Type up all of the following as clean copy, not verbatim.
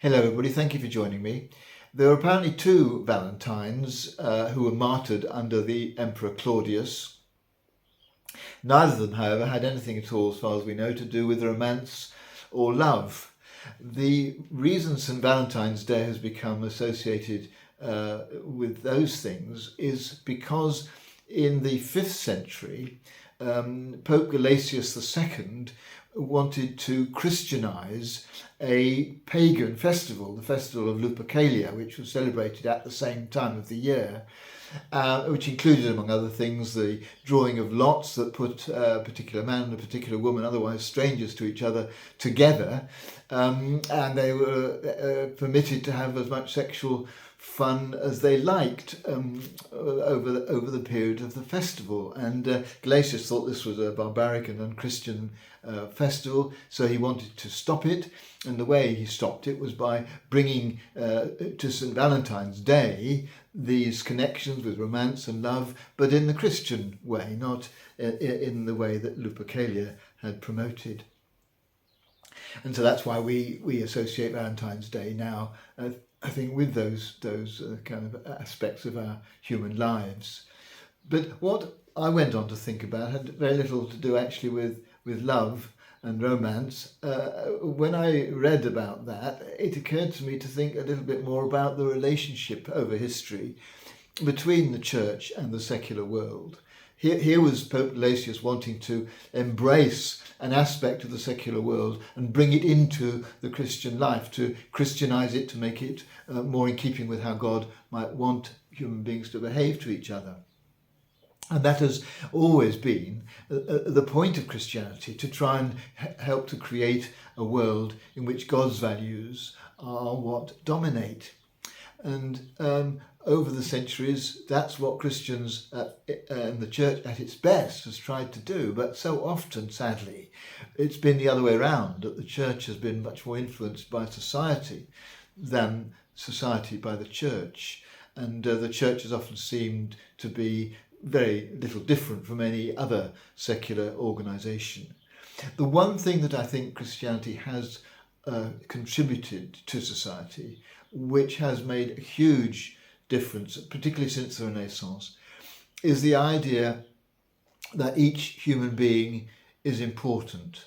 Hello everybody, thank you for joining me. There were apparently two Valentines who were martyred under the Emperor Claudius. Neither of them, however, had anything at all, as far as we know, to do with romance or love. The reason St. Valentine's Day has become associated with those things is because in the 5th century, Pope Gelasius II wanted to Christianize a pagan festival, the festival of Lupercalia, which was celebrated at the same time of the year, which included, among other things, the drawing of lots that put a particular man and a particular woman, otherwise strangers to each other, together, and they were permitted to have as much sexual fun as they liked over the period of the festival. And Gelasius thought this was a barbaric and unchristian festival, so he wanted to stop it, and the way he stopped it was by bringing to St. Valentine's Day these connections with romance and love, but in the Christian way, not in the way that Lupercalia had promoted. And so that's why we associate Valentine's Day now, I think, with those kind of aspects of our human lives. But what I went on to think about had very little to do actually with love and romance. When I read about that, it occurred to me to think a little bit more about the relationship over history between the church and the secular world. Here was Pope Gelasius wanting to embrace an aspect of the secular world and bring it into the Christian life, to Christianize it, to make it more in keeping with how God might want human beings to behave to each other. And that has always been the point of Christianity, to try and help to create a world in which God's values are what dominate. And over the centuries, that's what Christians and the church at its best has tried to do. But so often, sadly, it's been the other way around, that the church has been much more influenced by society than society by the church. And the church has often seemed to be very little different from any other secular organisation. The one thing that I think Christianity has contributed to society, which has made a huge difference, particularly since the Renaissance, is the idea that each human being is important.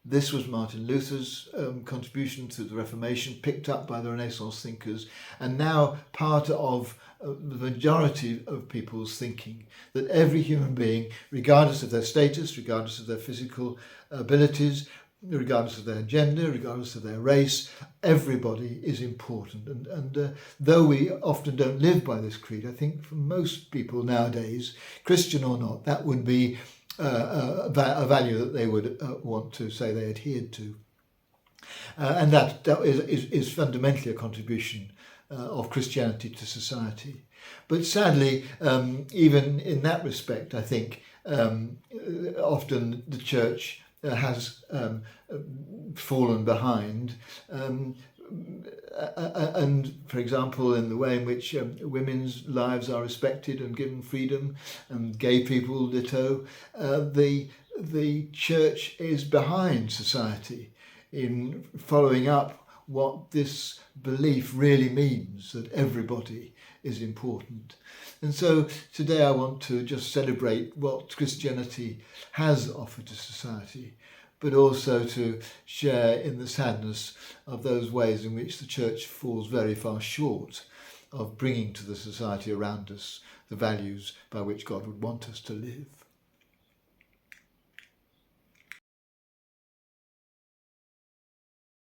This was Martin Luther's contribution to the Reformation, picked up by the Renaissance thinkers, and now part of the majority of people's thinking, that every human being, regardless of their status, regardless of their physical abilities, regardless of their gender, regardless of their race, everybody is important. And though we often don't live by this creed, I think for most people nowadays, Christian or not, that would be a value that they would want to say they adhered to. And that is fundamentally a contribution of Christianity to society. But sadly, even in that respect, I think often the church has fallen behind. And for example, in the way in which women's lives are respected and given freedom, and gay people ditto, the church is behind society in following up what this belief really means, that everybody is important. And so today I want to just celebrate what Christianity has offered to society, but also to share in the sadness of those ways in which the church falls very far short of bringing to the society around us the values by which God would want us to live.